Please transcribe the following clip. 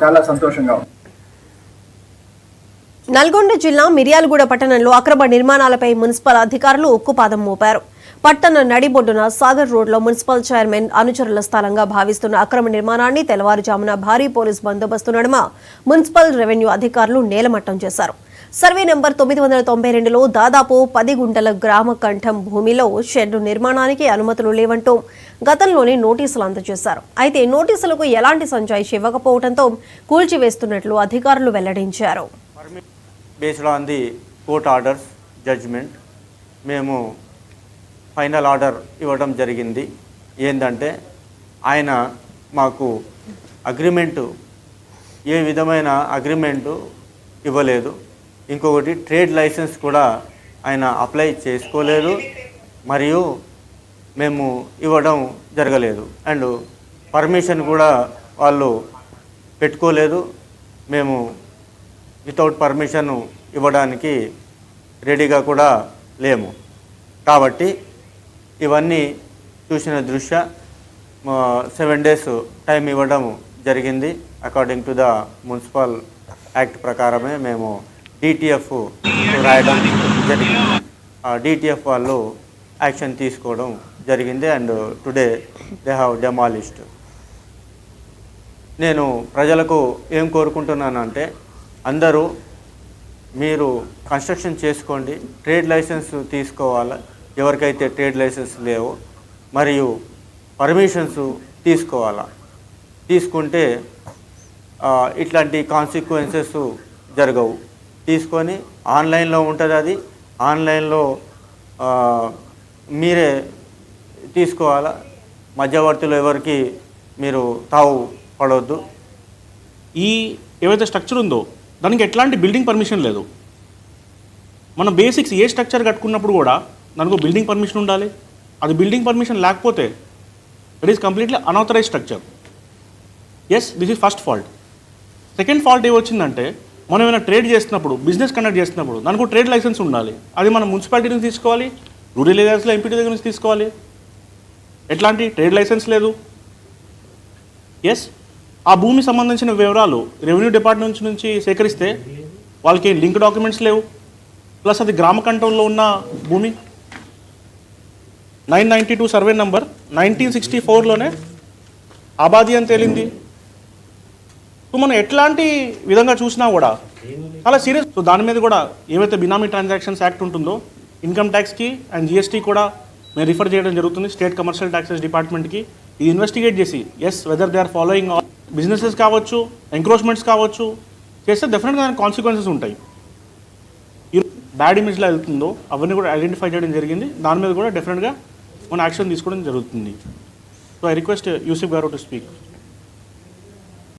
చాలా సంతోషంగా ఉంది. నల్గొండ జిల్లా మిర్యాలగూడ పట్టణంలో అక్రమ నిర్మాణాలపై మున్సిపల్ అధికారులు ఉక్కుపాదం మోపారు. పట్టణ నడిబొడ్డున సాగర్ రోడ్లో మున్సిపల్ చైర్మన్ అనుచరుల స్థలంగా భావిస్తున్న అక్రమ నిర్మాణాన్ని తెల్లవారుజామున భారీ పోలీస్ బందోబస్తు నడుమ మున్సిపల్ రెవెన్యూ అధికారులు నేలమట్టం చేశారు. సర్వే నంబర్ 992లో దాదాపు 10 గుంటల గ్రామ కంఠం భూమిలో షెడ్ నిర్మాణానికి అనుమతులు లేవంటూ గతంలోనే నోటీసులు అందజేశారు. అయితే నోటీసులకు ఎలాంటి సంజాయిషి ఇవ్వకపోవడంతో కూల్చివేస్తున్నట్లు అధికారులు వెల్లడించారు. Based on the court orders judgment మేము ఫైనల్ ఆర్డర్ ఇవ్వడం జరిగింది. ఏంటంటే ఆయన మాకు అగ్రిమెంటు ఏ విధమైన అగ్రిమెంటు ఇవ్వలేదు. ఇంకొకటి ట్రేడ్ లైసెన్స్ కూడా ఆయన అప్లై చేసుకోలేదు మరియు మేము ఇవ్వడం జరగలేదు. అండ్ పర్మిషన్ కూడా వాళ్ళు పెట్టుకోలేదు. మేము వితౌట్ పర్మిషన్ ఇవ్వడానికి రెడీగా కూడా లేము. కాబట్టి ఇవన్నీ చూసిన దృష్ట్యా 7 days టైం ఇవ్వడం జరిగింది. According to the municipal act ప్రకారమే మేము DTF రాయడం జరిగింది. ఆ DTF వాళ్ళు యాక్షన్ తీసుకోవడం జరిగింది. And today they have demolished. నేను ప్రజలకు ఏం కోరుకుంటున్నానంటే అందరూ మీరు కన్స్ట్రక్షన్ చేసుకోండి, ట్రేడ్ లైసెన్స్ తీసుకోవాలి ఎవరికైతే ట్రేడ్ లైసెన్స్ లేవో, మరియు పర్మిషన్స్ తీసుకోవాలా. తీసుకుంటే ఇట్లాంటి కాన్సిక్వెన్సెస్ జరగవు. తీసుకొని ఆన్లైన్లో ఉంటుంది, అది ఆన్లైన్లో మీరే తీసుకోవాలా. మధ్యవర్తులు ఎవరికి మీరు తావు పడవద్దు. ఈ ఏవైతే స్ట్రక్చర్ ఉందో దానికి ఎట్లాంటి బిల్డింగ్ పర్మిషన్ లేదు. మన బేసిక్స్ ఏ స్ట్రక్చర్ కట్టుకున్నప్పుడు కూడా దానికి బిల్డింగ్ పర్మిషన్ ఉండాలి. అది బిల్డింగ్ పర్మిషన్ లేకపోతే it is completely unauthorize structure. Yes, this is first fault. Second fault ఏమొచ్చిందంటే మనం ఏమైనా ట్రేడ్ చేస్తున్నప్పుడు, బిజినెస్ కండక్ట్ చేస్తున్నప్పుడు దానికి ట్రేడ్ లైసెన్స్ ఉండాలి. అది మనం మున్సిపాలిటీ నుంచి తీసుకోవాలి, రూరల్ ఏరియాస్లో ఎంపీటీ దగ్గర నుంచి తీసుకోవాలి. ఎట్లాంటి ట్రేడ్ లైసెన్స్ లేదు. ఎస్, ఆ భూమి సంబంధించిన వివరాలు రెవెన్యూ డిపార్ట్మెంట్ నుంచి సేకరిస్తే వాళ్ళకి లింక్ డాక్యుమెంట్స్ లేవు. ప్లస్ అది గ్రామ కంఠంలో ఉన్న భూమి. 992 సర్వే నంబర్ 1964లోనే ఆబాది అని తేలింది. సో మనం ఎట్లాంటి విధంగా చూసినా కూడా చాలా సీరియస్. సో దాని మీద కూడా ఏవైతే బినామీ ట్రాన్సాక్షన్స్ యాక్ట్ ఉంటుందో ఇన్కమ్ ట్యాక్స్కి అండ్ GST కూడా మేము రిఫర్ చేయడం జరుగుతుంది స్టేట్ కమర్షియల్ ట్యాక్సెస్ డిపార్ట్మెంట్కి. ఇది ఇన్వెస్టిగేట్ చేసి as whether they are following businesses కావచ్చు, ఎంక్రోచ్మెంట్స్ కావచ్చు చేస్తే డెఫినెట్గా దానికి కాన్సిక్వెన్సెస్ ఉంటాయి. బ్యాడ్ ఇమేజ్లో వెళ్తుందో అవన్నీ కూడా ఐడెంటిఫై చేయడం జరిగింది. దాని మీద కూడా డెఫినెట్గా మన యాక్షన్ తీసుకోవడం జరుగుతుంది. సో ఐ రిక్వెస్ట్ యూసుఫ్ గారు టు స్పీక్.